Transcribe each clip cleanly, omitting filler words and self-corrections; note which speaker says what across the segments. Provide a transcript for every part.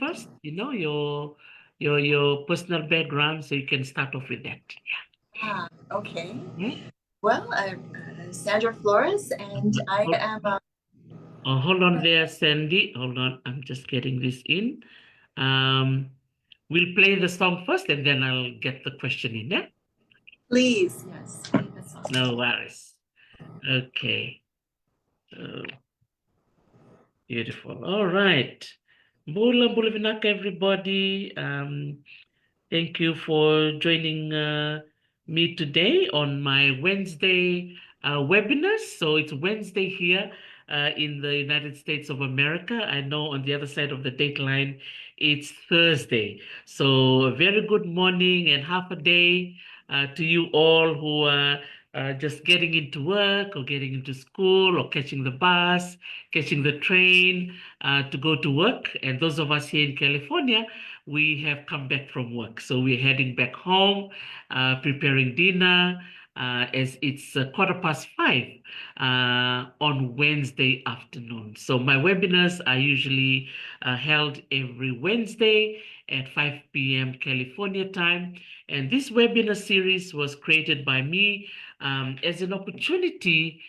Speaker 1: first, your personal background, so you can start off with that.
Speaker 2: Okay.
Speaker 1: Yeah.
Speaker 2: Well, I'm Sandra Flores, and I
Speaker 1: Hold,
Speaker 2: am
Speaker 1: hold on there, Sandy. Hold on. I'm just getting this in. Um, we'll play the song first, and then I'll get the question in. Yeah.
Speaker 2: please, yes. That's
Speaker 1: No
Speaker 2: awesome.
Speaker 1: worries. Okay. So beautiful. All right. Bula Bulavinak, everybody. Thank you for joining me today on my Wednesday webinar. So it's Wednesday here in the United States of America. I know on the other side of the date line, it's Thursday. So a very good morning and half a day to you all who are just getting into work or getting into school or catching the bus, catching the train to go to work. And those of us here in California, we have come back from work. So we're heading back home, preparing dinner, as it's 5:15 on Wednesday afternoon. So my webinars are usually held every Wednesday at 5 p.m. California time. And this webinar series was created by me as an opportunity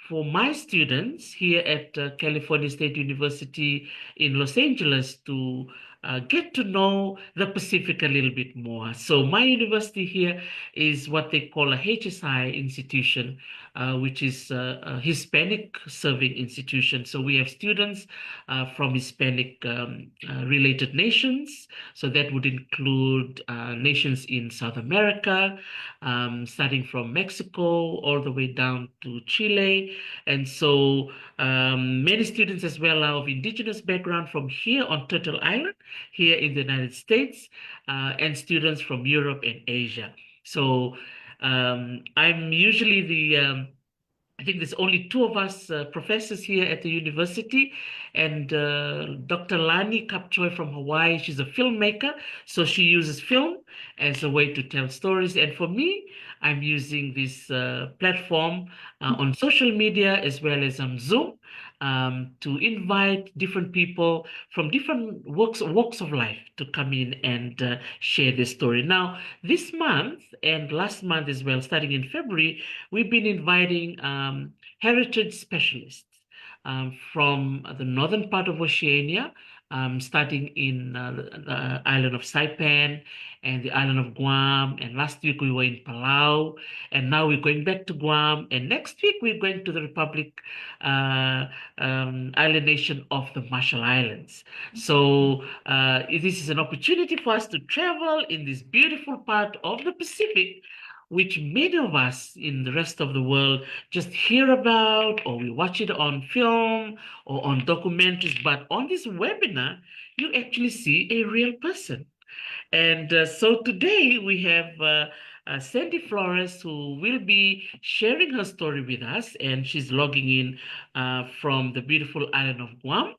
Speaker 1: for my students here at California State University in Los Angeles to get to know the Pacific a little bit more. So my university here is what they call a HSI institution, which is a Hispanic serving institution. So we have students from Hispanic related nations. So that would include nations in South America, starting from Mexico all the way down to Chile. And so many students as well are of indigenous background from here on Turtle Island, here in the United States, and students from Europe and Asia. So I'm usually I think there's only two of us professors here at the university, and Dr. Lani Kapchoi from Hawaii, she's a filmmaker, so she uses film as a way to tell stories. And for me, I'm using this platform on social media as well as on Zoom to invite different people from different walks of life to come in and share their story. Now, this month and last month as well, starting in February, we've been inviting heritage specialists from the northern part of Oceania, starting in the island of Saipan and the island of Guam. And last week we were in Palau, and now we're going back to Guam. And next week we're going to the Republic island nation of the Marshall Islands. So this is an opportunity for us to travel in this beautiful part of the Pacific, which many of us in the rest of the world just hear about, or we watch it on film or on documentaries. But on this webinar, you actually see a real person. And so today we have Sandy Flores, who will be sharing her story with us, and she's logging in from the beautiful island of Guam.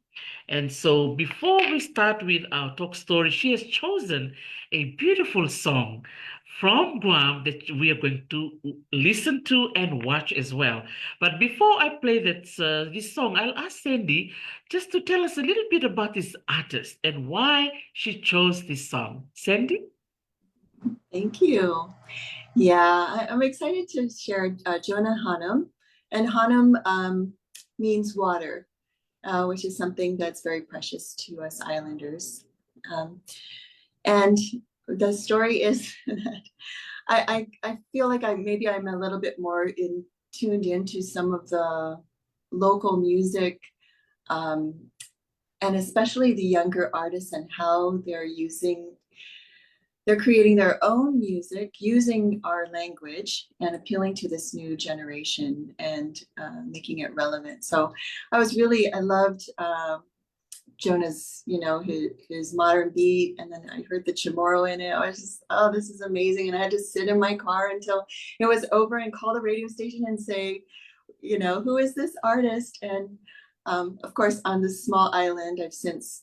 Speaker 1: And so before we start with our talk story, she has chosen a beautiful song from Guam that we are going to listen to and watch as well. But before I play this song, I'll ask Sandy just to tell us a little bit about this artist and why she chose this song. Sandy?
Speaker 2: Thank you. Yeah, I'm excited to share Jonah Hanum. And Hanum means water, which is something that's very precious to us islanders. And the story is that I feel like maybe I'm a little bit more tuned into some of the local music, and especially the younger artists and how they're creating their own music using our language and appealing to this new generation and making it relevant. So I loved Jonah's, his modern beat, and then I heard the Chamorro in it. I was just, oh, this is amazing. And I had to sit in my car until it was over and call the radio station and say, who is this artist? And of course, on this small island, I've since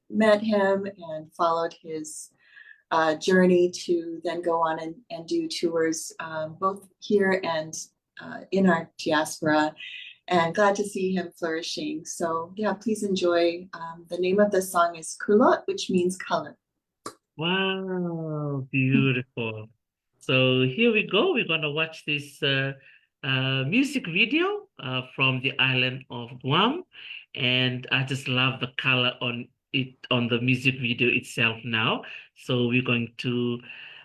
Speaker 2: met him and followed his journey to then go on and do tours both here and in our diaspora. and glad to see him flourishing. So yeah, please enjoy. The name of the song is Kulot, which means color.
Speaker 1: Wow, beautiful. So here we go. We're going to watch this music video from the island of Guam. And I just love the color on it, on the music video itself now. So we're going to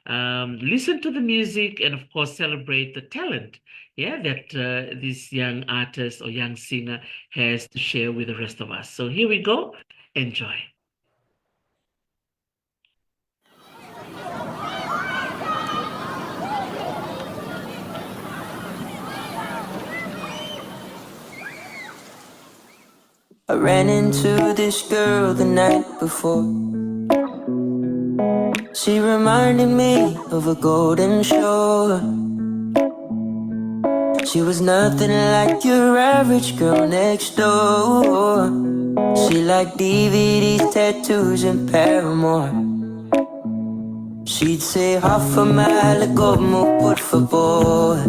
Speaker 1: listen to the music and, of course, celebrate the talent, yeah, that this young artist or young singer has to share with the rest of us. So here we go. Enjoy.
Speaker 3: I ran into this girl the night before. She reminded me of a golden shore. She was nothing like your average girl next door. She liked DVDs, tattoos, and Paramore. She'd say half a mile como por favor.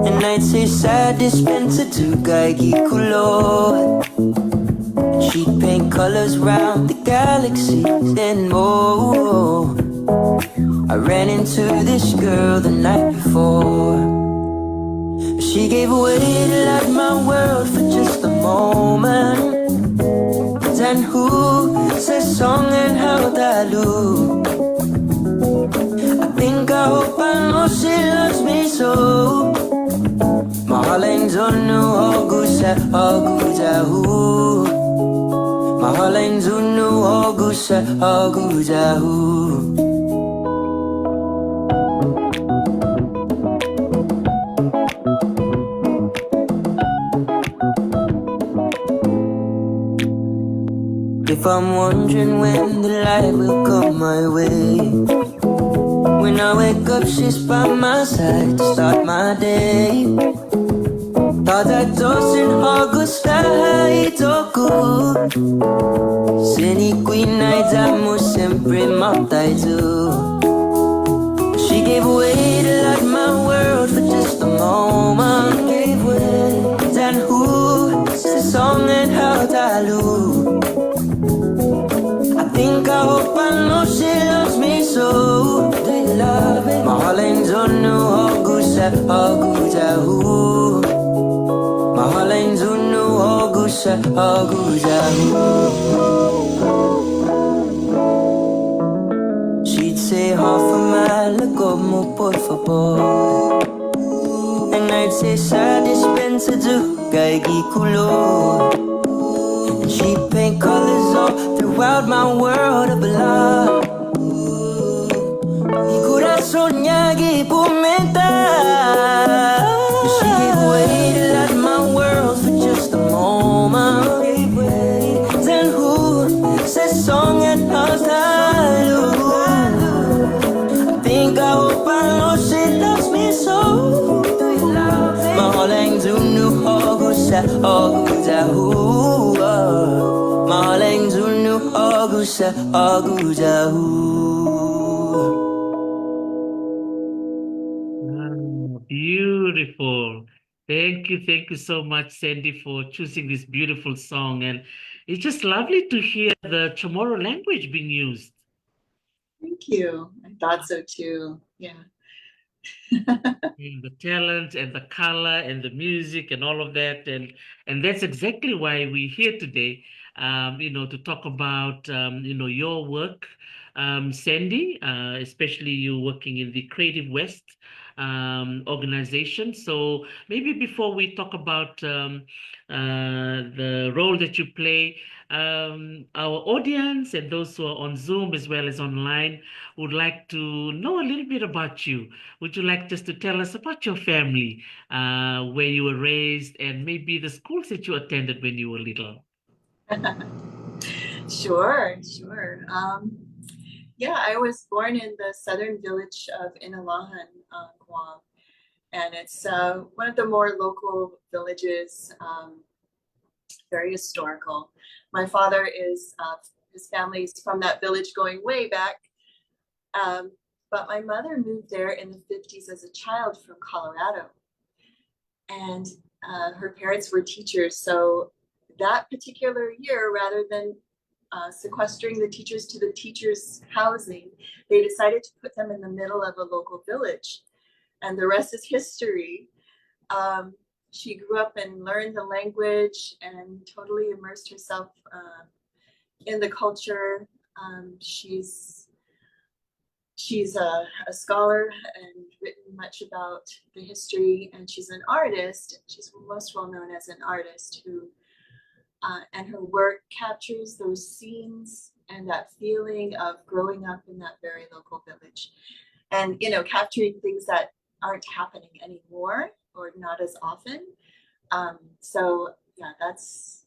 Speaker 3: And I'd say sad dispenser to Gaigi color. She'd paint colors round the galaxies and more. I ran into this girl the night before. She gave away to light my world for just a moment. And who says song and how that look? I think I hope I know she loves me so. Mahaling's on new Augusta, Augusta, who? Mahaling's on new Augusta, Augusta, who? If I'm wondering when the light will come my way, when I wake up she's by my side to start my day. Tatatos in Augusta Haitoku Siniquinaidamo sempre Maptaizu. She gave way to light my world for just a moment. Gave way. And who says song and how Talu? I think I hope I know she loves me so. Do you love it? Mahaling's on new Augusta, Augusta, who? Mahaling's on new Augusta, Augusta, who? She'd say half a mile como por favor. And I'd say sad dispenser to Gaigi color. And she'd paint colors all throughout my world of love. Mi corazón yagi pumenta. She gave way to light my world for just a moment. Then who says song and how's that? I think I hope I know she loves me so. Do you love me? Mahaling's unu Augusta, Augusta, who? Mahaling's unu Augusta, Augusta, who?
Speaker 1: Beautiful. Thank you so much, Sandy, for choosing this beautiful song. And it's just lovely to hear the Chamorro language being used.
Speaker 2: Thank you. I thought so too. Yeah.
Speaker 1: The talent and the color and the music and all of that. And that's exactly why we're here today, to talk about, your work, Sandy, especially you working in the Creative West organization. So maybe before we talk about the role that you play, our audience and those who are on Zoom as well as online would like to know a little bit about you. Would you like just to tell us about your family, where you were raised, and maybe the schools that you attended when you were little?
Speaker 2: Sure, sure. Yeah, I was born in the southern village of Inalahan, Guam, and it's one of the more local villages, very historical. My father is, his family's from that village going way back, but my mother moved there in the 50s as a child from Colorado. And her parents were teachers. So that particular year, rather than sequestering the teachers to the teachers' housing, they decided to put them in the middle of a local village. And the rest is history. She grew up and learned the language and totally immersed herself in the culture. She's a scholar and written much about the history, and she's an artist. She's most well known as an artist who, and her work captures those scenes and that feeling of growing up in that very local village, and capturing things that aren't happening anymore or not as often. So yeah, that's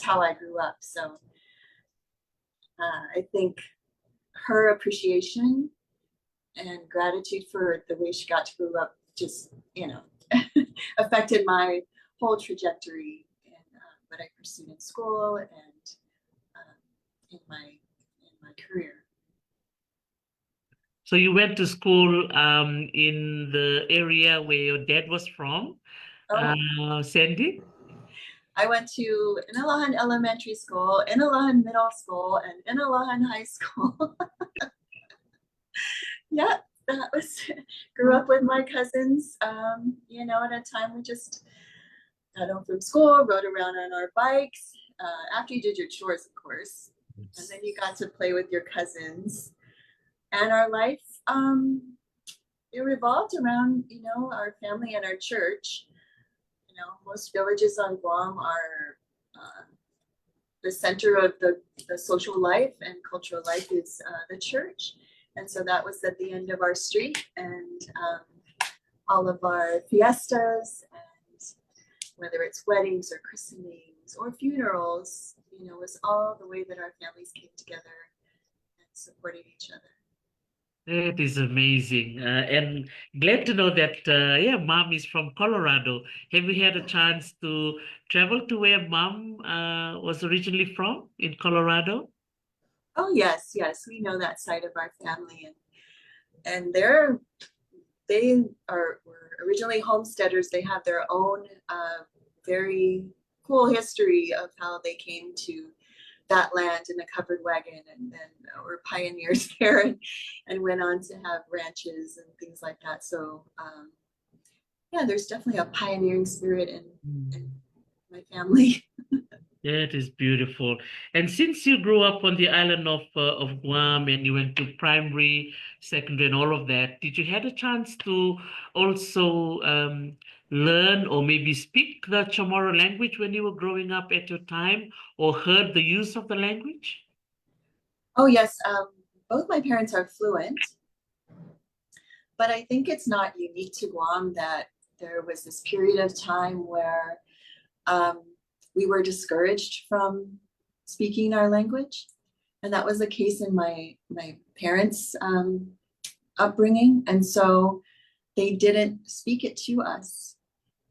Speaker 2: how I grew up. So I think her appreciation and gratitude for the way she got to grow up just, affected my whole trajectory in what I pursued in school and in my career.
Speaker 1: So you went to school in the area where your dad was from, Sandy?
Speaker 2: I went to Inalahan Elementary School, Inalahan Middle School, and Inalahan High School. Yeah, that was, grew up with my cousins. At a time we just got home from school, rode around on our bikes, after you did your chores, of course. And then you got to play with your cousins. And our life, it revolved around, our family and our church. Most villages on Guam are the center of the social life and cultural life is the church. And so that was at the end of our street, and all of our fiestas, and whether it's weddings or christenings or funerals, was all the way that our families came together and supported each other.
Speaker 1: It is amazing. And glad to know that, mom is from Colorado. Have you had a chance to travel to where mom was originally from in Colorado?
Speaker 2: Oh, yes, we know that side of our family. And they were originally homesteaders. They have their own very cool history of how they came to that land in a covered wagon, and then were pioneers there and went on to have ranches and things like that. So there's definitely a pioneering spirit in my family.
Speaker 1: That is beautiful. And since you grew up on the island of Guam and you went to primary, secondary, and all of that, did you had a chance to also learn or maybe speak the Chamorro language when you were growing up at your time, or heard the use of the language?
Speaker 2: Oh, yes. Both my parents are fluent, but I think it's not unique to Guam that there was this period of time where we were discouraged from speaking our language. And that was the case in my parents' upbringing. And so they didn't speak it to us.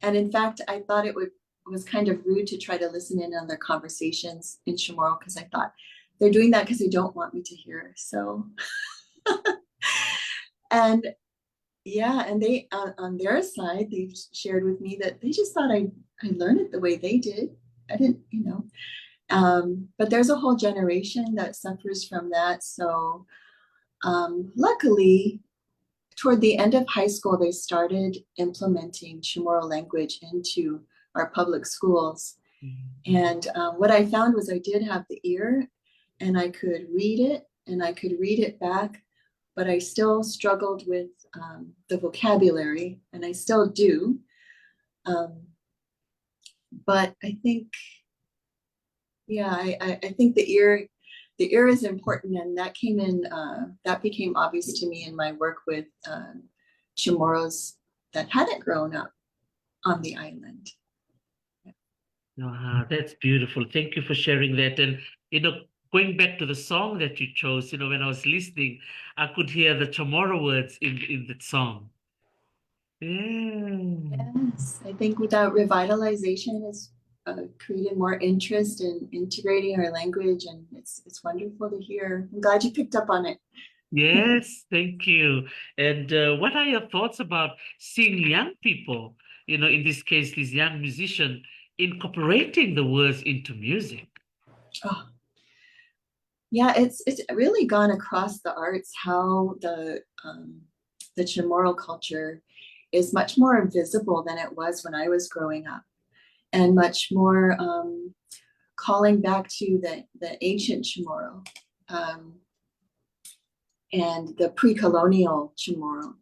Speaker 2: And in fact, I thought it was kind of rude to try to listen in on their conversations in Chamorro, because I thought they're doing that because they don't want me to hear. So, and they on their side, they shared with me that they just thought I learned it the way they did. I didn't, but there's a whole generation that suffers from that. So luckily, toward the end of high school, they started implementing Chamorro language into our public schools. Mm-hmm. And what I found was I did have the ear, and I could read it, and I could read it back, but I still struggled with the vocabulary, and I still do. But I think, I think the ear is important, and that that became obvious to me in my work with Chamorros that hadn't grown up on the island.
Speaker 1: That's beautiful. Thank you for sharing that. And, going back to the song that you chose, when I was listening, I could hear the Chamorro words in that song.
Speaker 2: Yes, I think without revitalization, it's created more interest in integrating our language, and it's wonderful to hear. I'm glad you picked up on it.
Speaker 1: Yes, thank you. And what are your thoughts about seeing young people, in this case, this young musician incorporating the words into music.
Speaker 2: Oh, yeah, it's really gone across the arts how the Chamorro culture is much more visible than it was when I was growing up, and much more calling back to the ancient Chamorro and the pre-colonial Chamorro.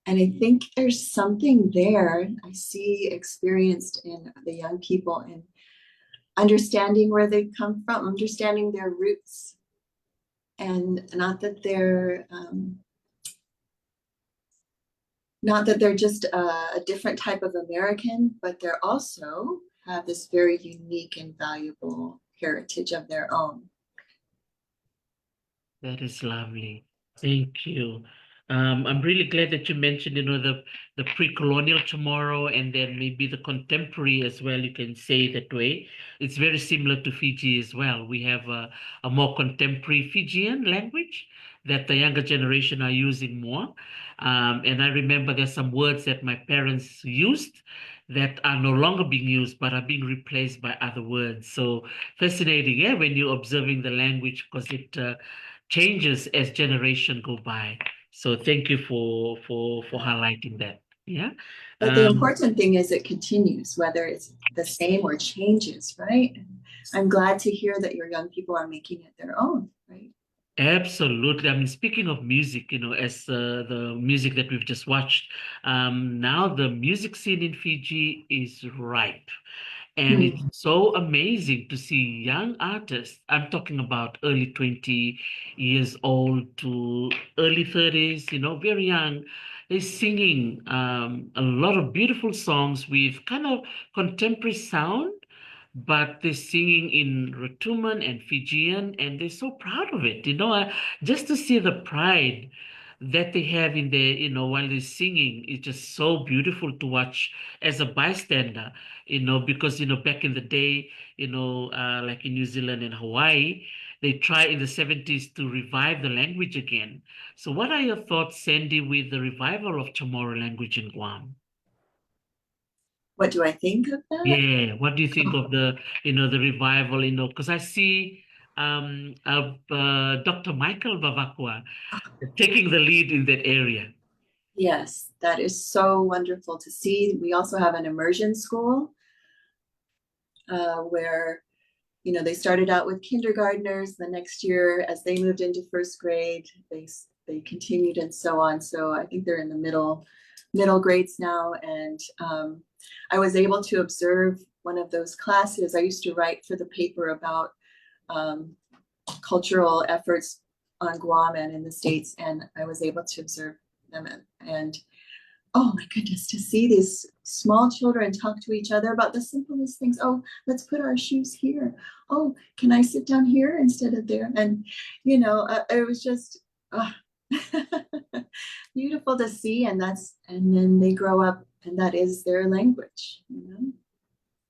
Speaker 2: And I think there's something there I see experienced in the young people and understanding where they come from, understanding their roots, and not that they're just a different type of American, but they're also have this very unique and valuable heritage of their own.
Speaker 1: That is lovely. Thank you. I'm really glad that you mentioned, the pre-colonial Chamorro and then maybe the contemporary as well, you can say that way. It's very similar to Fiji as well. We have a more contemporary Fijian language that the younger generation are using more. And I remember there's some words that my parents used that are no longer being used, but are being replaced by other words. So fascinating, yeah, when you're observing the language, because it changes as generation go by. So thank you for highlighting that. Yeah.
Speaker 2: But the important thing is it continues, whether it's the same or changes, right? And I'm glad to hear that your young people are making it their own, right?
Speaker 1: Absolutely. I mean, speaking of music, as the music that we've just watched, now the music scene in Fiji is ripe. And it's so amazing to see young artists. I'm talking about early 20 years old to early 30s, very young. They're singing a lot of beautiful songs with kind of contemporary sound, but they're singing in Ratuman and Fijian, and they're so proud of it. Just to see the pride that they have in their, while they're singing, is just so beautiful to watch as a bystander, because, back in the day, like in New Zealand and Hawaii, they tried in the 70s to revive the language again. So what are your thoughts, Sandy, with the revival of Chamorro language in Guam?
Speaker 2: What do I think of that?
Speaker 1: Yeah, what do you think of the revival, because I see Dr. Michael Vavakwa taking the lead in that area.
Speaker 2: Yes, that is so wonderful to see. We also have an immersion school where, they started out with kindergartners. The next year, as they moved into first grade, they continued and so on. So I think they're in the middle grades now. And I was able to observe one of those classes. I used to write for the paper about cultural efforts on Guam and in the States, and I was able to observe them. And oh my goodness, to see these small children talk to each other about the simplest things. Oh, let's put our shoes here. Oh, can I sit down here instead of there? And, it was just beautiful to see. And then they grow up and that is their language,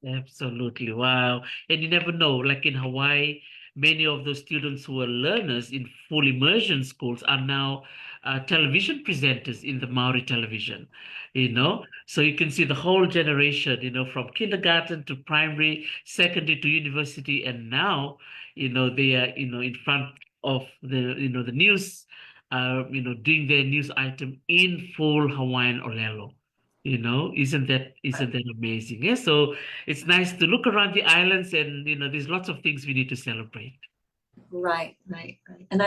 Speaker 1: Absolutely. Wow. And you never know, like in Hawaii, many of those students who are learners in full immersion schools are now television presenters in the Maori television, So you can see the whole generation, from kindergarten to primary, secondary to university, and now, they are, in front of the news, doing their news item in full Hawaiian Olelo. Isn't that amazing? Yeah. So it's nice to look around the islands and there's lots of things we need to celebrate.
Speaker 2: Right. And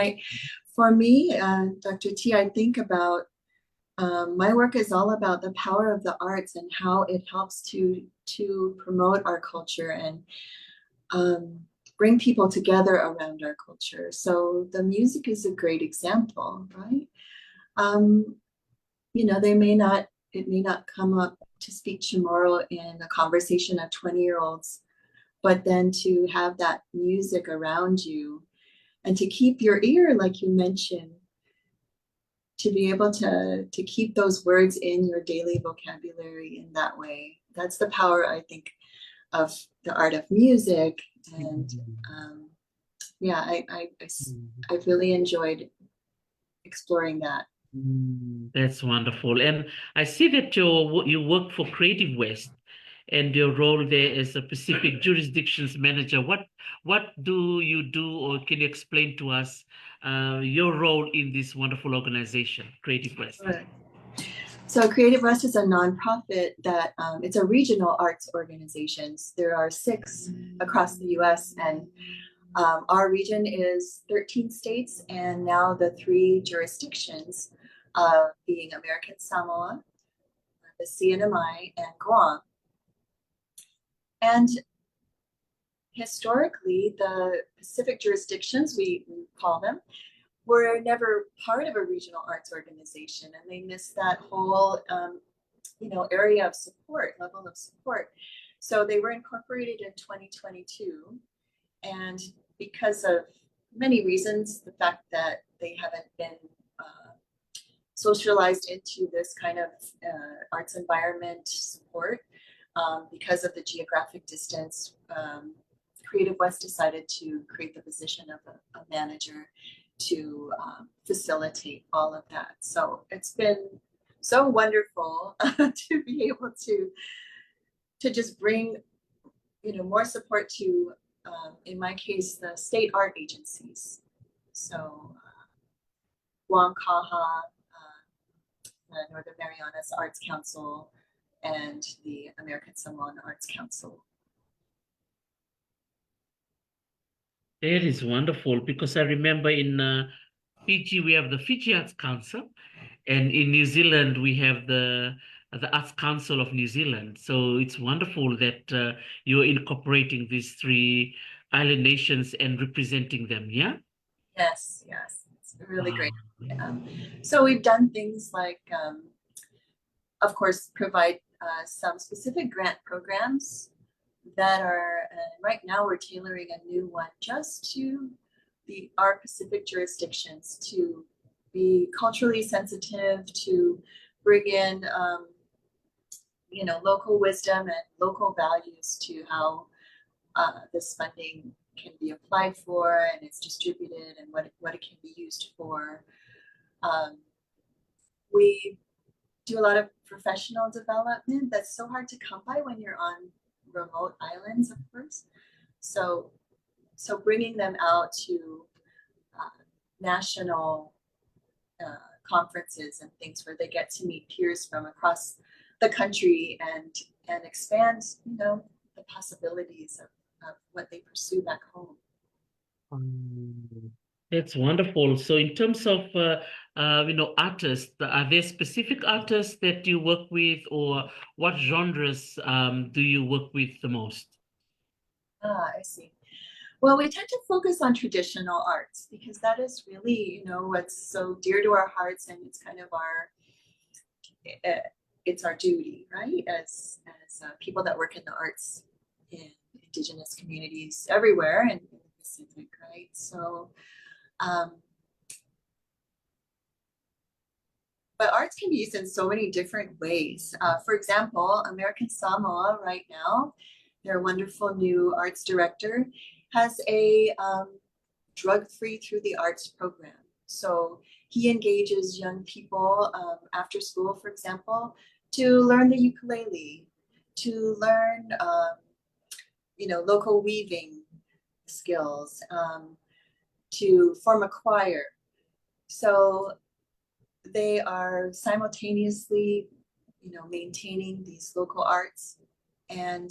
Speaker 2: for me, Dr. T, I think about my work is all about the power of the arts and how it helps to promote our culture and bring people together around our culture. So the music is a great example, right? It may not come up to speak Chamorro in a conversation of 20-year-olds, but then to have that music around you and to keep your ear, like you mentioned, to be able to keep those words in your daily vocabulary in that way. That's the power, I think, of the art of music. And I really enjoyed exploring that.
Speaker 1: That's wonderful. And I see that you work for Creative West and your role there as a Pacific Jurisdictions Manager. What do you do, or can you explain to us your role in this wonderful organization, Creative West?
Speaker 2: Right. So Creative West is a nonprofit that it's a regional arts organizations. There are 6 across the US, and our region is 13 states, and now the 3 jurisdictions being American Samoa, the CNMI, and Guam. And historically, the Pacific jurisdictions, we call them, were never part of a regional arts organization, and they missed that whole area of support, level of support. So they were incorporated in 2022, and because of many reasons, the fact that they haven't been socialized into this kind of arts environment support, because of the geographic distance, Creative West decided to create the position of a manager to facilitate all of that. So it's been so wonderful to be able to just bring more support to, in my case, the state art agencies. So Guam Kaha, the Northern Marianas Arts Council, and the American Samoan Arts Council.
Speaker 1: That is wonderful, because I remember in Fiji we have the Fiji Arts Council, and in New Zealand we have the Arts Council of New Zealand. So it's wonderful that you're incorporating these 3 island nations and representing them. Yeah.
Speaker 2: Yes, it's really great. So we've done things like, of course, provide some specific grant programs that are, right now we're tailoring a new one just to our Pacific jurisdictions, to be culturally sensitive, to bring in local wisdom and local values to how this funding can be applied for, and it's distributed, and what it can be used for. We do a lot of professional development that's so hard to come by when you're on remote islands, of course. So bringing them out to national conferences and things where they get to meet peers from across the country and expand, the possibilities of what they pursue back home.
Speaker 1: That's wonderful. So in terms of artists, are there specific artists that you work with, or what genres do you work with the most?
Speaker 2: I see. Well, we tend to focus on traditional arts because that is really, what's so dear to our hearts, and it's kind of it's our duty, right? As people that work in the arts in Indigenous communities everywhere in the Pacific, right? So, but arts can be used in so many different ways. For example, American Samoa right now, their wonderful new arts director has a drug-free through the arts program. So he engages young people after school, for example, to learn the ukulele, to learn, local weaving skills, to form a choir. So they are simultaneously, maintaining these local arts and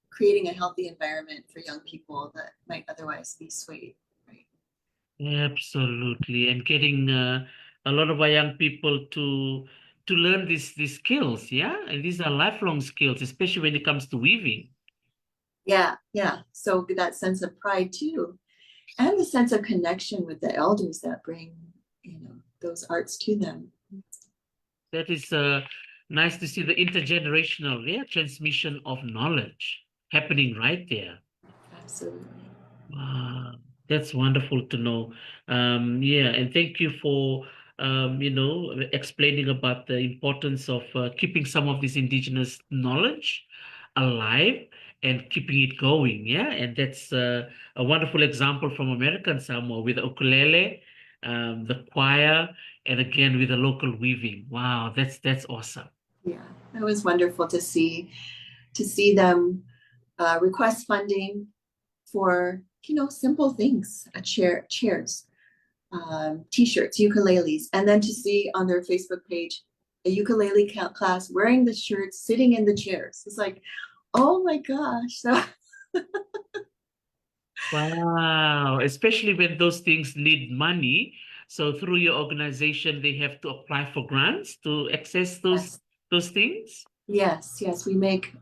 Speaker 2: creating a healthy environment for young people that might otherwise be swayed, right?
Speaker 1: Absolutely, and getting a lot of our young people to learn these skills, yeah, and these are lifelong skills, especially when it comes to weaving.
Speaker 2: Yeah. So that sense of pride too, and the sense of connection with the elders that bring, those arts to them.
Speaker 1: That is nice to see the intergenerational transmission of knowledge happening right there.
Speaker 2: Absolutely.
Speaker 1: Wow, that's wonderful to know. And thank you for explaining about the importance of keeping some of this indigenous knowledge alive and keeping it going. Yeah, and that's a wonderful example from American Samoa with ukulele. the choir, and again with the local weaving. Wow, that's awesome.
Speaker 2: Yeah, it was wonderful to see them request funding for, simple things, chairs, t-shirts, ukuleles, and then to see on their Facebook page a ukulele class wearing the shirts, sitting in the chairs. It's like, oh my gosh. So
Speaker 1: Wow, especially when those things need money. So through your organization, they have to apply for grants to access
Speaker 2: yes,
Speaker 1: those things.
Speaker 2: yes, we make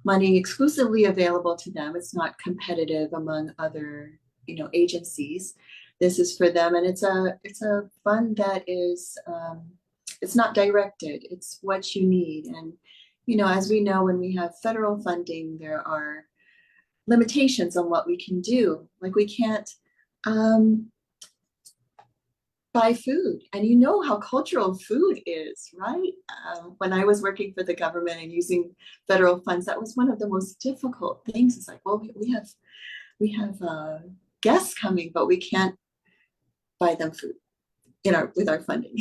Speaker 2: money exclusively available to them. It's not competitive among other, agencies. This is for them, and it's a fund that is it's not directed. It's what you need, and as we know, when we have federal funding, there are limitations on what we can do. Like we can't um, buy food, and you know how cultural food is, right? When I was working for the government and using federal funds, that was one of the most difficult things. It's like, well, we have guests coming, but we can't buy them food with our funding.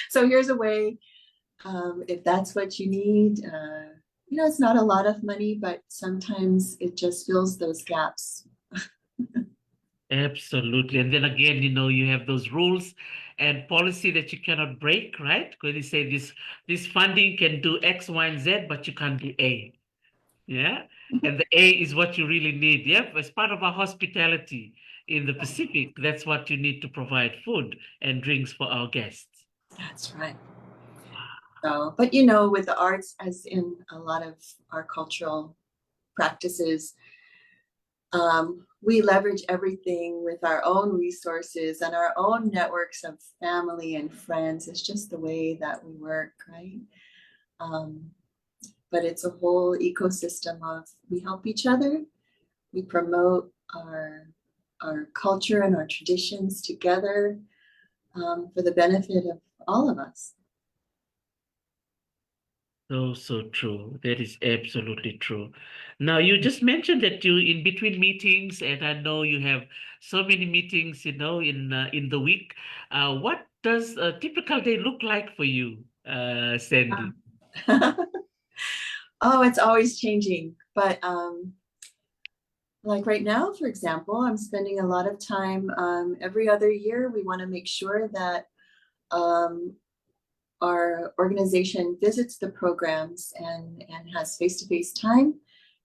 Speaker 2: So here's a way, if that's what you need. It's not a lot of money, but sometimes it just fills those gaps.
Speaker 1: Absolutely. And then again, you have those rules and policy that you cannot break, right? Because you say this funding can do X, Y, and Z, but you can't do A. Yeah. And the A is what you really need. Yep. As part of our hospitality in the Pacific, that's what you need to provide food and drinks for our guests.
Speaker 2: That's right. So, but with the arts, as in a lot of our cultural practices, we leverage everything with our own resources and our own networks of family and friends. It's just the way that we work, right? But it's a whole ecosystem of we help each other, we promote our culture and our traditions together for the benefit of all of us.
Speaker 1: So true. That is absolutely true. Now, you just mentioned that you in between meetings, and I know you have so many meetings, in the week. What does a typical day look like for you, Sandy?
Speaker 2: Oh, it's always changing. But like right now, for example, I'm spending a lot of time every other year. We want to make sure that um, our organization visits the programs and has face-to-face time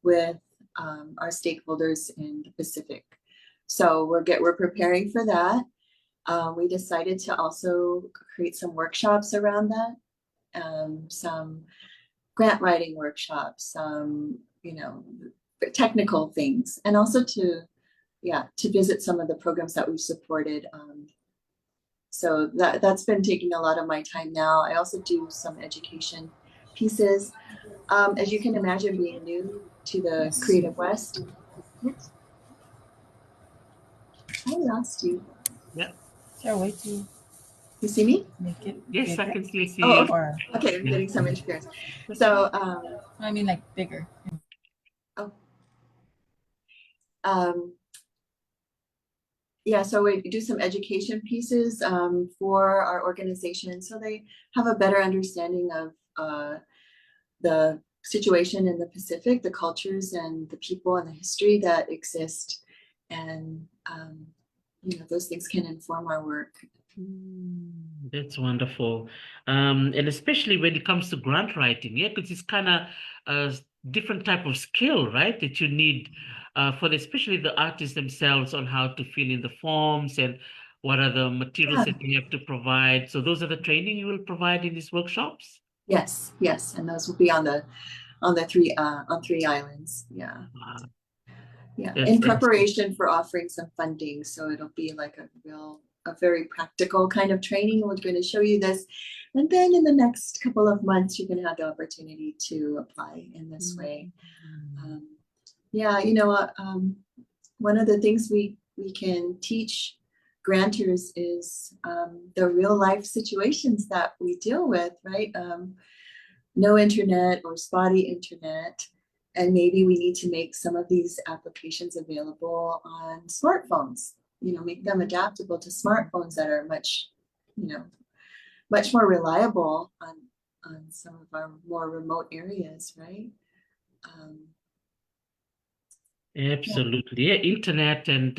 Speaker 2: with our stakeholders in the Pacific. So we're preparing for that. We decided to also create some workshops around that, some grant writing workshops, some technical things, and also to visit some of the programs that we've supported. So that's been taking a lot of my time now. I also do some education pieces. As you can imagine, being new to the Creative West. I lost you.
Speaker 1: Yeah.
Speaker 4: Is there a way to
Speaker 2: You see me?
Speaker 4: make it
Speaker 1: Yes, I
Speaker 4: bigger?
Speaker 1: can still see
Speaker 2: Oh,
Speaker 1: you.
Speaker 4: Or,
Speaker 2: okay. I'm
Speaker 1: Yeah.
Speaker 2: getting some interference. So,
Speaker 4: I mean, like bigger.
Speaker 2: oh, yeah, so we do some education pieces for our organization so they have a better understanding of the situation in the Pacific, the cultures and the people and the history that exist. And, those things can inform our work.
Speaker 1: That's wonderful. And especially when it comes to grant writing, yeah, because it's kind of a different type of skill, right? That you need especially the artists themselves on how to fill in the forms and what are the materials
Speaker 2: Yeah.
Speaker 1: that you have to provide. So those are the training you will provide in these workshops?
Speaker 2: Yes, and those will be on the on three islands. Yeah.
Speaker 1: Wow.
Speaker 2: Yeah,
Speaker 1: That's
Speaker 2: in
Speaker 1: excellent.
Speaker 2: preparation for offering some funding. So it'll be like a very practical kind of training. We're going to show you this. And then in the next couple of months, you're going to have the opportunity to apply in this way. Yeah, one of the things we can teach grantors is the real life situations that we deal with, right? No internet or spotty internet. And maybe we need to make some of these applications available on smartphones. make them adaptable to smartphones that are much, much more reliable on some of our more remote areas, right?
Speaker 1: Absolutely. Yeah, internet and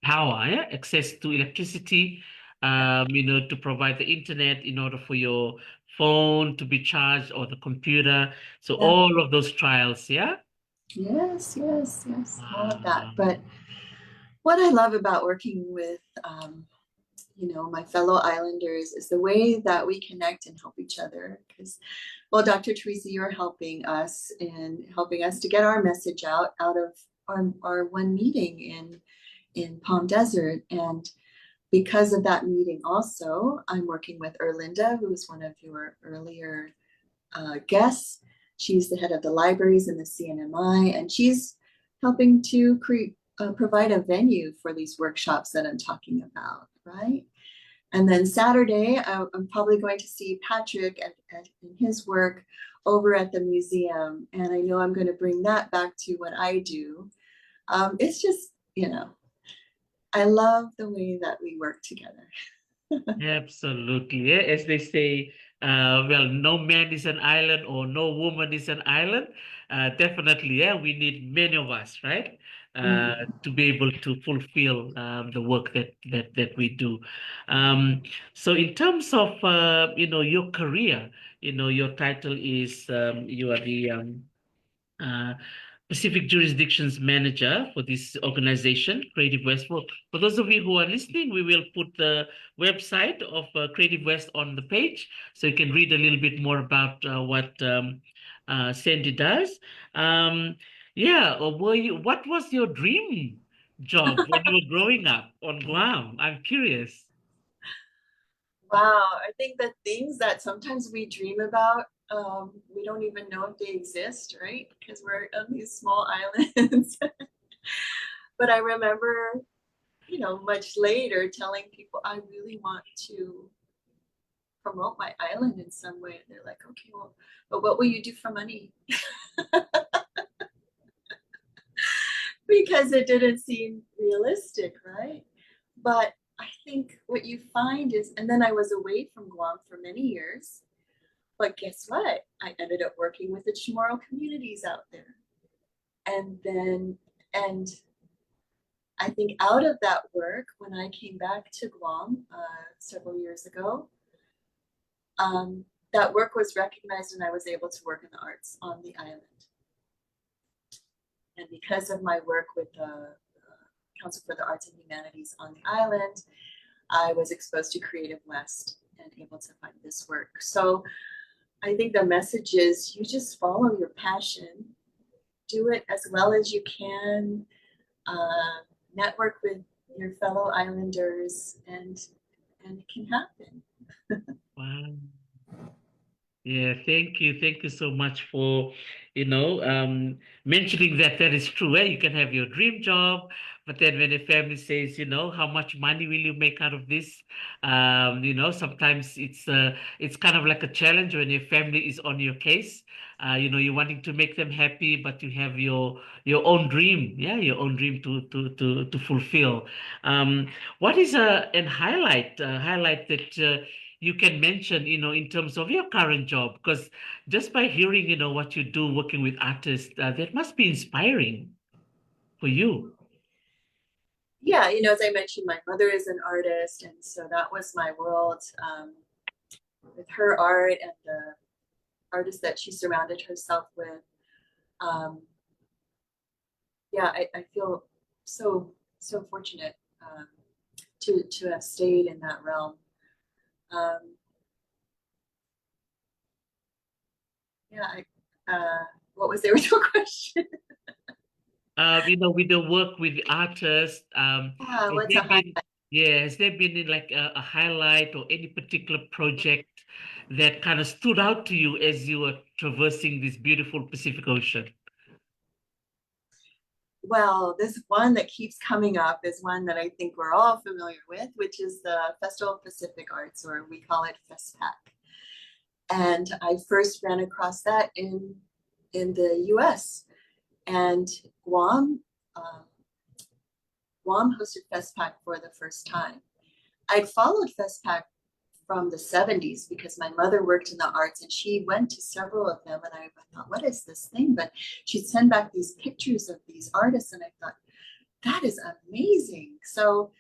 Speaker 1: power, yeah, access to electricity, to provide the internet in order for your phone to be charged or the computer. So
Speaker 2: Yeah.
Speaker 1: all of those trials, yeah.
Speaker 2: Yes, all of that.
Speaker 1: Wow.
Speaker 2: But what I love about working with, my fellow islanders is the way that we connect and help each other. Because, well, Dr. Tarisi, you're helping us to get our message out of our one meeting in Palm Desert. And because of that meeting also, I'm working with Erlinda, who was one of your earlier guests. She's the head of the libraries in the CNMI, and she's helping to provide a venue for these workshops that I'm talking about, right? And then Saturday, I'm probably going to see Patrick in his work over at the museum. And I know I'm going to bring that back to what I do. It's just, I love the way that we work together.
Speaker 1: Absolutely. Yeah. As they say, well, no man is an island or no woman is an island. Definitely, yeah, we need many of us, right? To be able to fulfill the work that we do. So in terms of your career, your title is you are the uh, Pacific Jurisdictions Manager for this organization, Creative West. For those of you who are listening, we will put the website of Creative West on the page so you can read a little bit more about what Sandy does. Yeah, or what was your dream job when you were growing up on Guam? I'm curious.
Speaker 2: Wow, I think the things that sometimes we dream about, we don't even know if they exist, right? Because we're on these small islands. But I remember, much later telling people I really want to promote my island in some way. They're like, okay, well, but what will you do for money? Because it didn't seem realistic, right? But I think what you find is, and then I was away from Guam for many years, but guess what? I ended up working with the Chamorro communities out there. And I think out of that work, when I came back to Guam several years ago, that work was recognized and I was able to work in the arts on the island. And because of my work with the Council for the Arts and Humanities on the island, I was exposed to Creative West and able to find this work. So I think the message is you just follow your passion, do it as well as you can, network with your fellow islanders, and it can happen.
Speaker 1: Wow. Yeah, thank you. Thank you so much for, mentioning that is true. You can have your dream job, but then when a family says, how much money will you make out of this? Sometimes it's kind of like a challenge when your family is on your case. You're wanting to make them happy, but you have your own dream, your own dream to fulfill. What is a highlight that you can mention, in terms of your current job? Because just by hearing, what you do working with artists, that must be inspiring for you.
Speaker 2: Yeah, as I mentioned, my mother is an artist, and so that was my world, with her art and the artists that she surrounded herself with. Yeah, I feel so fortunate to have stayed in that realm. Yeah, what was the original question?
Speaker 1: With the work with the artists,
Speaker 2: Yeah,
Speaker 1: has
Speaker 2: what's a
Speaker 1: there
Speaker 2: highlight?
Speaker 1: been, has there been like a highlight or any particular project that kind of stood out to you as you were traversing this beautiful Pacific Ocean?
Speaker 2: Well, this one that keeps coming up is one that I think we're all familiar with, which is the Festival of Pacific Arts, or we call it FESPAC. And I first ran across that in the US. And Guam Guam hosted FestPac for the first time. I'd followed FestPac from the 70s because my mother worked in the arts and she went to several of them, and I thought, what is this thing? But she'd send back these pictures of these artists and I thought, that is amazing. So,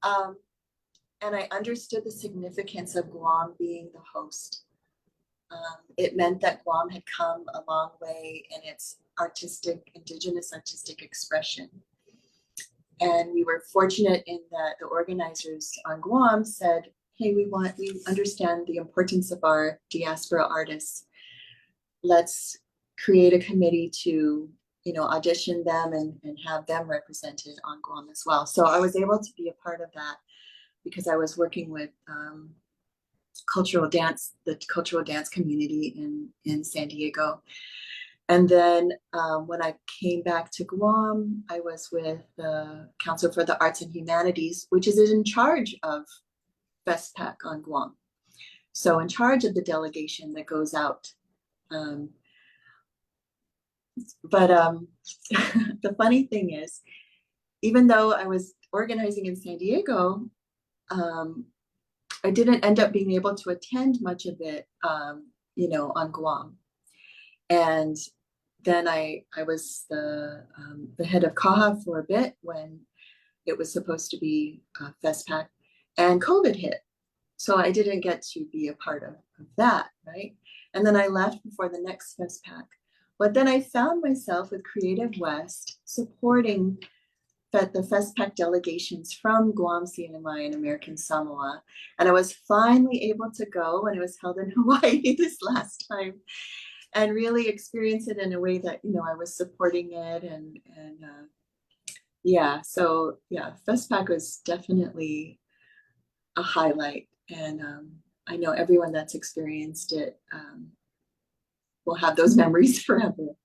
Speaker 2: and I understood the significance of Guam being the host. It meant that Guam had come a long way in its indigenous artistic expression. And we were fortunate in that the organizers on Guam said, hey, we understand the importance of our diaspora artists. Let's create a committee to, audition them and have them represented on Guam as well. So I was able to be a part of that because I was working with the cultural dance community in San Diego. And then when I came back to Guam, I was with the Council for the Arts and Humanities, which is in charge of FestPac on Guam. So in charge of the delegation that goes out. But the funny thing is, even though I was organizing in San Diego, I didn't end up being able to attend much of it, on Guam. And then I was the head of CAHA for a bit when it was supposed to be FestPac, and COVID hit. So I didn't get to be a part of that, right? And then I left before the next FestPac. But then I found myself with Creative West supporting the FestPac delegations from Guam, CNMI, and American Samoa. And I was finally able to go when it was held in Hawaii this last time and really experience it in a way that, I was supporting it. And so FestPac was definitely a highlight. And I know everyone that's experienced it will have those memories forever.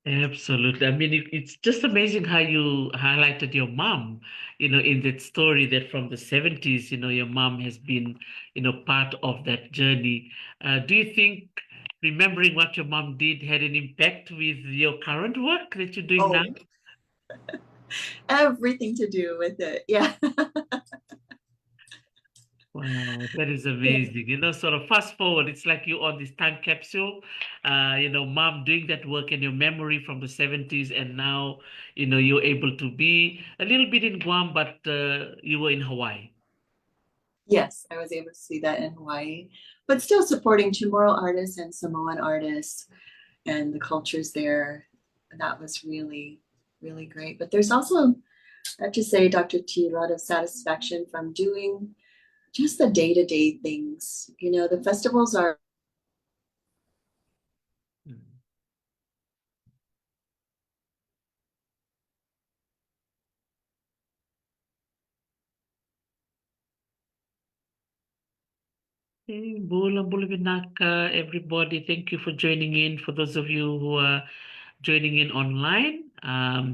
Speaker 1: Absolutely. I mean, it's just amazing how you highlighted your mom, in that story that from the 70s, your mom has been, part of that journey. Do you think remembering what your mom did had an impact with your current work that you're doing now?
Speaker 2: Everything to do with it. Yeah.
Speaker 1: Wow, that is amazing. Sort of fast forward, it's like you're on this time capsule, mom doing that work in your memory from the 70s, and now, you're able to be a little bit in Guam, but you were in Hawaii.
Speaker 2: Yes, I was able to see that in Hawaii, but still supporting Chamorro artists and Samoan artists and the cultures there. And that was really, really great. But there's also, I have to say, Dr. T, a lot of satisfaction from doing just the day-to-day things. The festivals are
Speaker 1: Hey, Bula Bula Vinaka, everybody. Thank you for joining in. For those of you who are joining in online,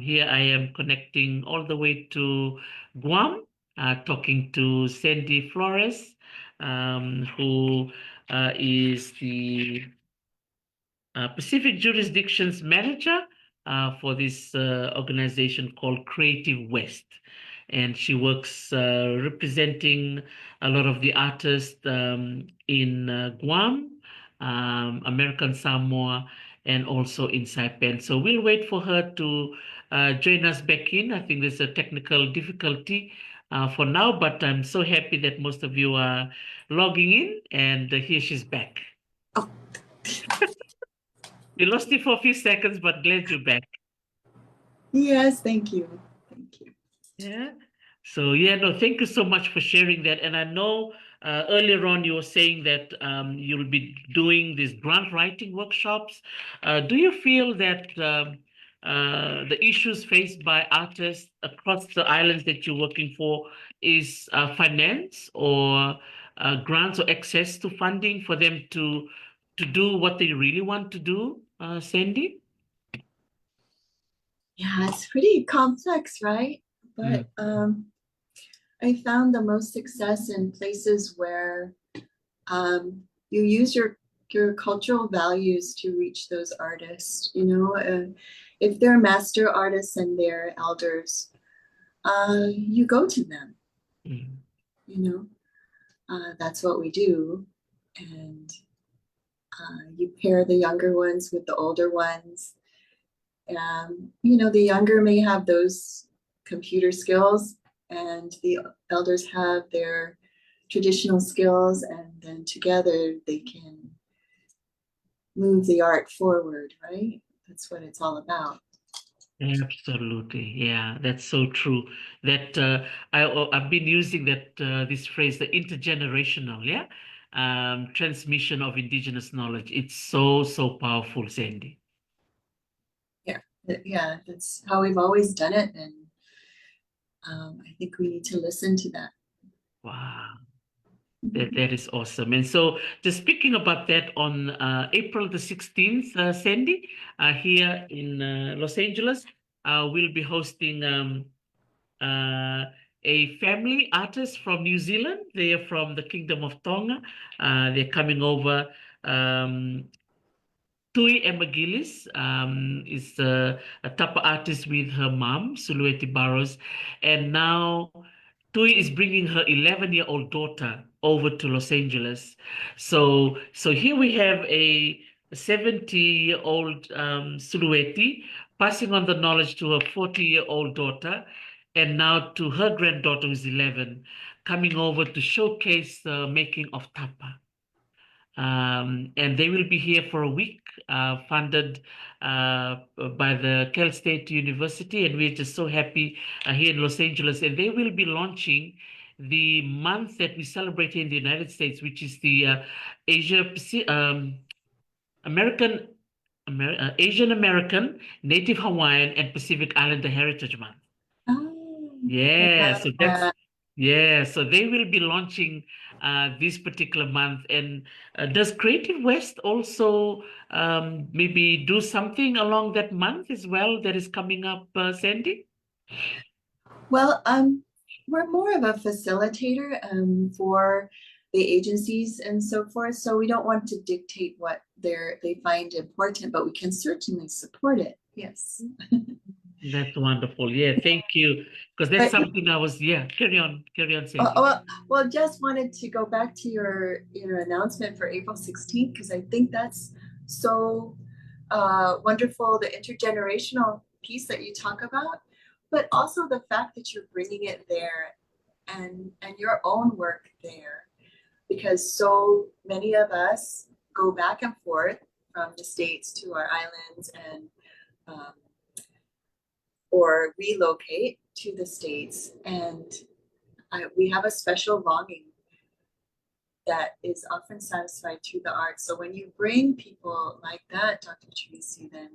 Speaker 1: here I am connecting all the way to Guam, talking to Sandy Flores, who is the Pacific Jurisdictions Manager for this organization called Creative West. And she works representing a lot of the artists in Guam, American Samoa, and also in Saipan. So we'll wait for her to join us back in. I think there's a technical difficulty for now, but I'm so happy that most of you are logging in, and here she's back.
Speaker 2: Oh.
Speaker 1: We lost you for a few seconds, but glad you're back.
Speaker 2: Yes, thank you. Thank you.
Speaker 1: Yeah. So no, thank you so much for sharing that. And I know earlier on you were saying that you'll be doing these grant writing workshops. Do you feel that the issues faced by artists across the islands that you're working for is finance or grants or access to funding for them to do what they really want to do, Sandy?
Speaker 2: Yeah, it's pretty complex, right? But I found the most success in places where you use your cultural values to reach those artists. If they're master artists and they're elders, you go to them,
Speaker 1: Mm.
Speaker 2: you know. That's what we do. And you pair the younger ones with the older ones. The younger may have those computer skills, and the elders have their traditional skills, and then together they can move the art forward, right? That's what it's all about.
Speaker 1: Absolutely. Yeah, that's so true. That I've been using that this phrase, the intergenerational, yeah, transmission of indigenous knowledge. It's so, so powerful, Sandy.
Speaker 2: Yeah, that's how we've always done it, and I think we need to listen to that.
Speaker 1: Wow. That is awesome. And so, just speaking about that, on April the 16th, Sandy, here in Los Angeles, we'll be hosting a family artist from New Zealand. They are from the Kingdom of Tonga. They're coming over. Um, Tui Emagilis is a tapa artist with her mom, Sulueti Barros. And now Tui is bringing her 11-year-old daughter over to Los Angeles. So here we have a 70-year-old Sulueti passing on the knowledge to her 40-year-old daughter, and now to her granddaughter who's 11, coming over to showcase the making of tapa. And they will be here for a week, funded by the Calstate University, and we're just so happy here in Los Angeles. And they will be launching the month that we celebrate here in the United States, which is the Asia American, Asian American, Native Hawaiian, and Pacific Islander Heritage Month.
Speaker 2: Oh,
Speaker 1: Yeah, so that's
Speaker 2: that.
Speaker 1: yeah, so they will be launching this particular month. And does Creative West also maybe do something along that month as well that is coming up, Sandy?
Speaker 2: Well, we're more of a facilitator for the agencies and so forth. So we don't want to dictate what they find important, but we can certainly support it. Yes.
Speaker 1: That's wonderful. Yeah, thank you. Because that's
Speaker 2: But
Speaker 1: something yeah, carry on, Sandy.
Speaker 2: well, just wanted to go back to your announcement for April 16th, because I think that's so wonderful, the intergenerational piece that you talk about, but also the fact that you're bringing it there, and your own work there, because so many of us go back and forth from the States to our islands, and or relocate to the States, and we have a special longing that is often satisfied through the arts. So when you bring people like that, Dr. Tarisi, then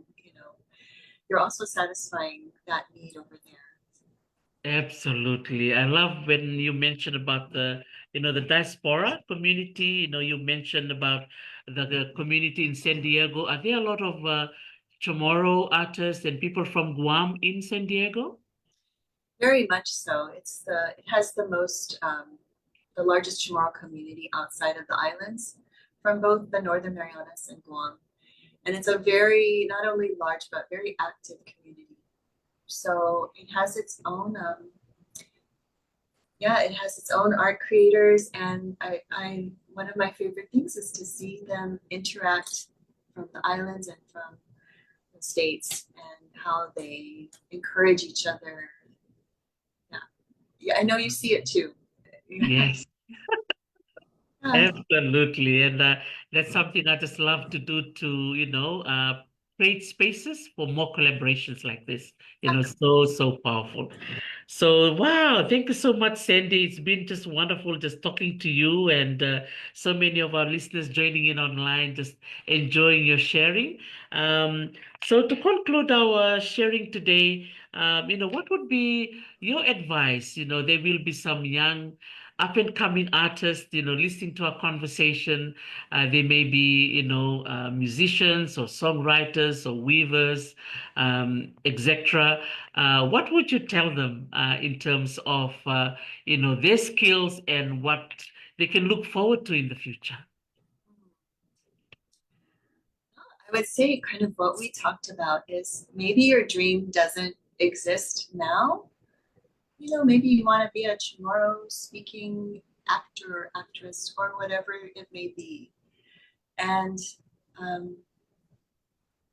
Speaker 2: you're also satisfying that need over there.
Speaker 1: Absolutely. I love when you mentioned about the diaspora community. You mentioned about the community in San Diego. Are there a lot of Chamorro artists and people from Guam in San Diego?
Speaker 2: Very much so. It has the largest Chamorro community outside of the islands, from both the Northern Marianas and Guam. And it's a very, not only large, but very active community. So it has its own, it has its own art creators. And one of my favorite things is to see them interact from the islands and from the States, and how they encourage each other. Yeah, I know you see it too.
Speaker 1: Yes. Absolutely. And that's something I just love to do, to create spaces for more collaborations like this. So powerful. So, wow, thank you so much, Sandy. It's been just wonderful just talking to you, and so many of our listeners joining in online, just enjoying your sharing. So to conclude our sharing today, what would be your advice? There will be some young up and coming artists, listening to our conversation. They may be, musicians or songwriters or weavers, etc. What would you tell them in terms of, their skills and what they can look forward to in the future?
Speaker 2: I would say kind of what we talked about is maybe your dream doesn't exist now, maybe you want to be a tomorrow speaking actor or actress or whatever it may be. And um,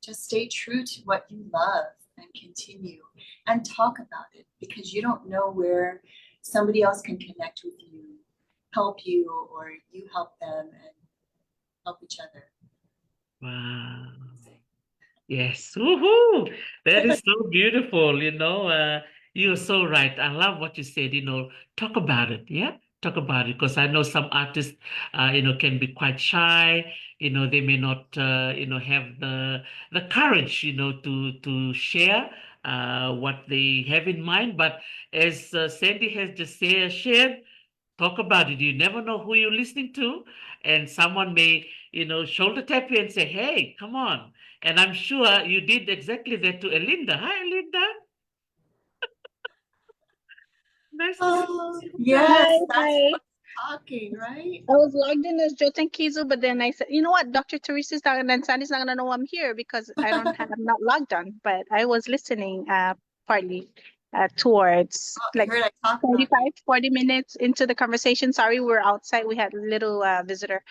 Speaker 2: just stay true to what you love and continue and talk about it, because you don't know where somebody else can connect with you, help you, or you help them and help each other.
Speaker 1: Wow. Yes. Woohoo! That is so beautiful, you're so right. I love what you said, talk about it. Yeah. Talk about it. Because I know some artists, can be quite shy. They may not, have the courage, to share what they have in mind. But as Sandy has just shared, talk about it. You never know who you're listening to, and someone may, shoulder tap you and say, "Hey, come on." And I'm sure you did exactly that to Elinda. Hi, Elinda. Nice to see
Speaker 2: Oh,
Speaker 1: you.
Speaker 2: yes, that's
Speaker 5: Hi.
Speaker 2: what's talking, right?
Speaker 5: I was logged in as Joten Kizu, but then I said, you know what, Dr. Teresa's not and then Sandy's not gonna know I'm here because I'm not logged on. But I was listening partly towards
Speaker 2: Oh, I
Speaker 5: like
Speaker 2: heard I talk about
Speaker 5: 35, 40 minutes into the conversation. Sorry, we were outside. We had a little visitor.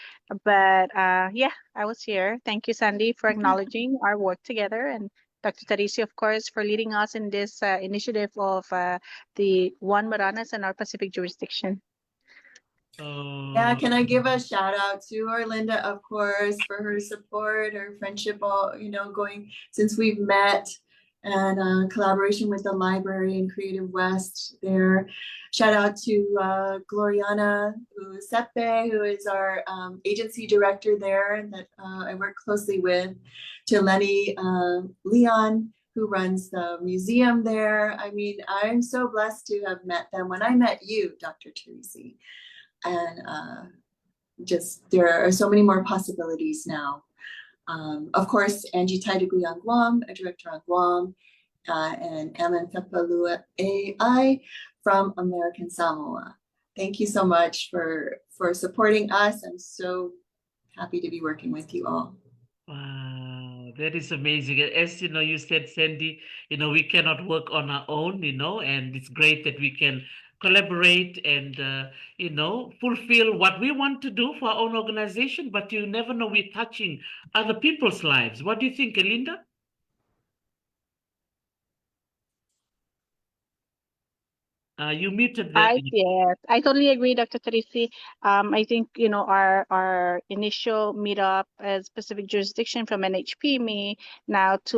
Speaker 5: But yeah, I was here. Thank you, Sandy, for
Speaker 2: you.
Speaker 5: acknowledging our work together, and Dr. Tarisi, of course, for leading us in this initiative of the One Maranas and our Pacific jurisdiction.
Speaker 2: Yeah,
Speaker 1: Oh,
Speaker 2: can I give a shout out to Orlinda, of course, for her support, her friendship, all going since we've met, and collaboration with the library and Creative West there. Shout out to Gloriana Usepe, who is our agency director there, and that I work closely with. To Lenny Leon, who runs the museum there. I mean, I'm so blessed to have met them. When I met you, Dr. Tarisi, and just there are so many more possibilities now. Of course, Angie Taidagui on Guam, a director on Guam, and Alan Fepalua AI from American Samoa. Thank you so much for supporting us. I'm so happy to be working with you all.
Speaker 1: wow, that is amazing. As you said, Sandy, we cannot work on our own, and it's great that we can collaborate and, fulfill what we want to do for our own organization, but you never know we're touching other people's lives. What do you think, Elinda? You muted the.
Speaker 5: Yes, I totally agree, Dr. Teresi. I think, our initial meetup as specific jurisdiction from NHP me now to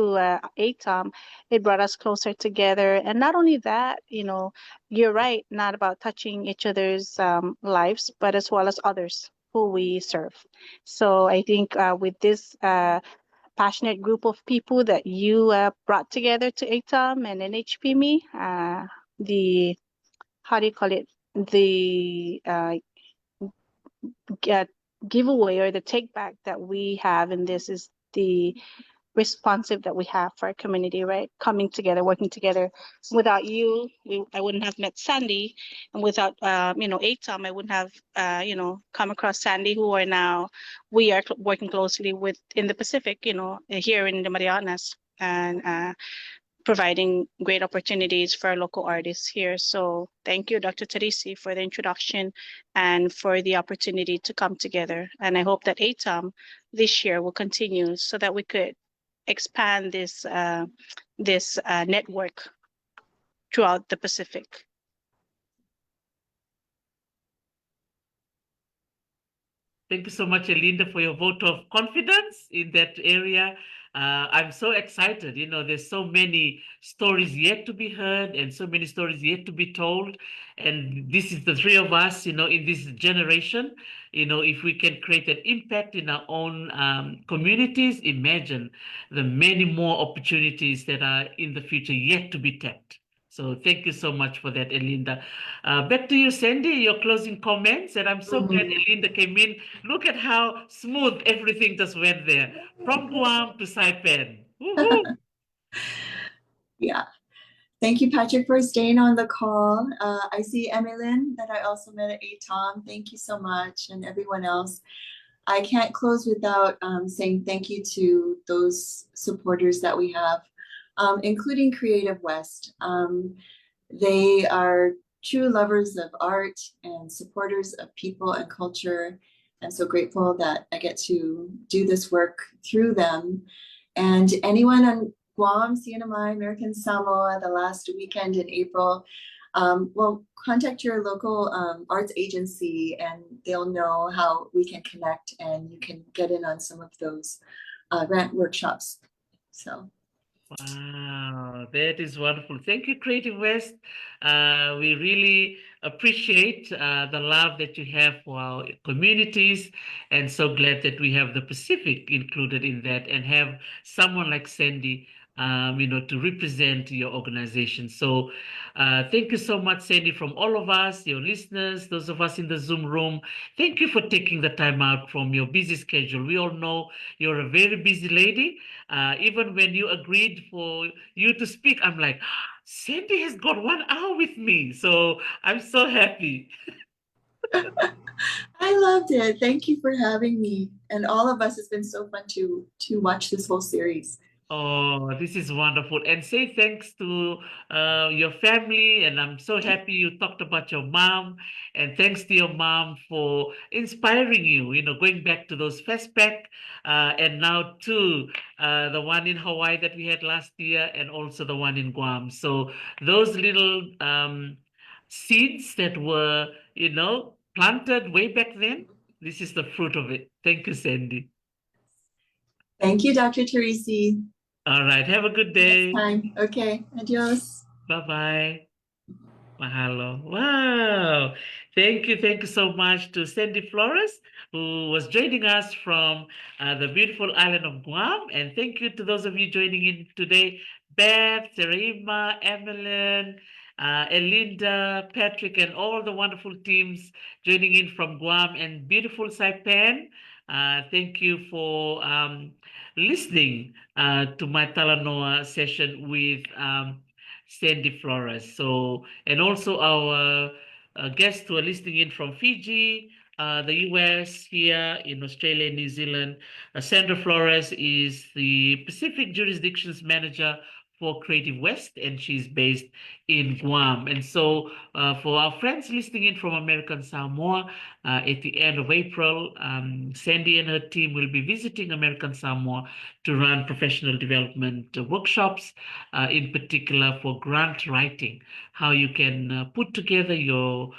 Speaker 5: ATOM, it brought us closer together. And not only that, you're right, not about touching each other's lives, but as well as others who we serve. So I think with this passionate group of people that you brought together to ATOM and NHP me, the how do you call it, the giveaway or the take back that we have in this is the responsive that we have for our community, right? Coming together, working together. Without you, I wouldn't have met Sandy, and without ATOM, I wouldn't have come across Sandy, who are now we are working closely with in the Pacific, here in the Marianas, and providing great opportunities for our local artists here. So thank you, Dr. Tarisi, for the introduction and for the opportunity to come together. And I hope that ATOM this year will continue so that we could expand this network throughout the Pacific.
Speaker 1: Thank you so much, Elinda, for your vote of confidence in that area. I'm so excited. There's so many stories yet to be heard and so many stories yet to be told. And this is the three of us, in this generation. If we can create an impact in our own communities, imagine the many more opportunities that are in the future yet to be tapped. So thank you so much for that, Elinda. Back to you, Sandy, your closing comments. And I'm so glad Elinda came in. Look at how smooth everything just went there. From Guam to Saipan. Woohoo!
Speaker 2: Yeah. Thank you, Patrick, for staying on the call. I see Emilyn that I also met at ATOM. Thank you so much, and everyone else. I can't close without saying thank you to those supporters that we have, including Creative West. They are true lovers of art and supporters of people and culture. I'm so grateful that I get to do this work through them. And anyone on Guam, CNMI, American Samoa, the last weekend in April, well, contact your local arts agency and they'll know how we can connect and you can get in on some of those grant workshops. So.
Speaker 1: Wow, that is wonderful. Thank you, Creative West. We really appreciate the love that you have for our communities, and so glad that we have the Pacific included in that, and have someone like Sandy, to represent your organization. So, thank you so much, Sandy, from all of us, your listeners, those of us in the Zoom room. Thank you for taking the time out from your busy schedule. We all know you're a very busy lady. Even when you agreed for you to speak, I'm like, Sandy has got 1 hour with me. So I'm so happy.
Speaker 2: I loved it. Thank you for having me. And all of us, it's been so fun to watch this whole series.
Speaker 1: Oh, this is wonderful. And say thanks to your family. And I'm so happy you talked about your mom. And thanks to your mom for inspiring you, going back to those Festpac and now to the one in Hawaii that we had last year and also the one in Guam. So those little seeds that were, planted way back then, this is the fruit of it. Thank you, Sandy.
Speaker 2: Thank you, Dr. Tarisi.
Speaker 1: All right. Have a good day.
Speaker 2: Next time. Okay. Adios.
Speaker 1: Bye-bye. Mahalo. Wow. Thank you. Thank you so much to Sandy Flores, who was joining us from the beautiful island of Guam. And thank you to those of you joining in today, Beth, Terima, Emeline, Elinda, Patrick, and all the wonderful teams joining in from Guam and beautiful Saipan. Thank you for listening to my Talanoa session with Sandy Flores. So, and also our guests who are listening in from Fiji, the US, here in Australia, New Zealand. Sandra Flores is the Pacific Jurisdictions Manager for Creative West, and she's based in Guam. And so, for our friends listening in from American Samoa, at the end of April, Sandy and her team will be visiting American Samoa to run professional development workshops, in particular for grant writing, how you can put together your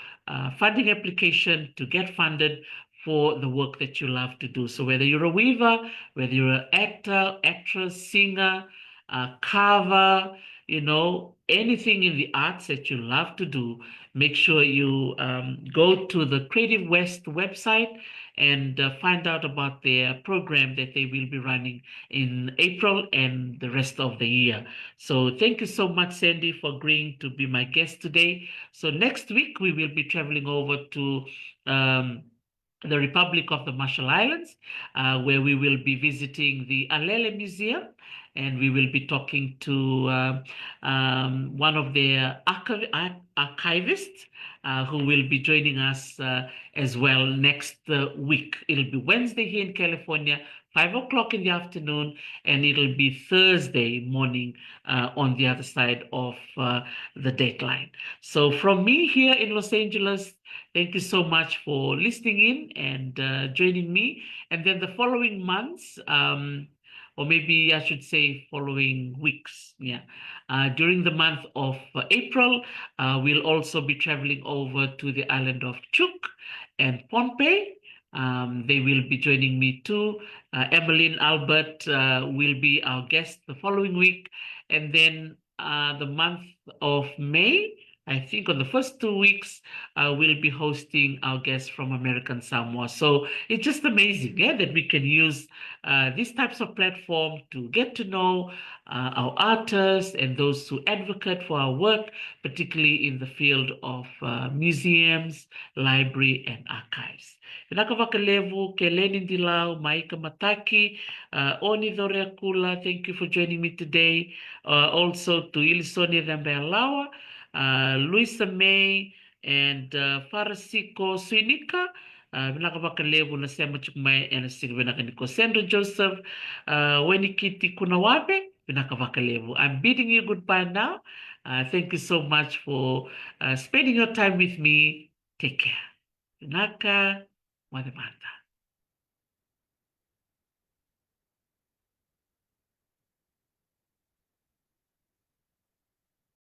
Speaker 1: funding application to get funded for the work that you love to do. So whether you're a weaver, whether you're an actor, actress, singer, carver, anything in the arts that you love to do, make sure you go to the Creative West website and find out about their program that they will be running in April and the rest of the year. So thank you so much, Sandy, for agreeing to be my guest today. So next week, we will be traveling over to the Republic of the Marshall Islands, where we will be visiting the Alele Museum, and we will be talking to one of their archivists who will be joining us as well next week. It'll be Wednesday here in California, 5 o'clock in the afternoon, and it'll be Thursday morning on the other side of the deadline. So from me here in Los Angeles, thank you so much for listening in and joining me. And then the following months, or maybe I should say following weeks, during the month of April, we'll also be traveling over to the island of Chuuk and Pohnpei. They will be joining me too. Emmeline Albert will be our guest the following week. And then the month of May, I think on the first 2 weeks, we'll be hosting our guests from American Samoa. So it's just amazing, that we can use these types of platform to get to know our artists and those who advocate for our work, particularly in the field of museums, library, and archives. Pinakavakalevu, Keleni Dilau, Maika Mataki, Oni Doreakula, thank you for joining me today. Also to Ilisoni Rambealawa, Luisa May, and Farasiko Suinika. Nakapakalevu nasema chukumai and Sigvenako Sandra Joseph, Wenikiti Kunawabe, Pinakavakalevu. I'm bidding you goodbye now. Thank you so much for spending your time with me. Take care. Naka Madamata.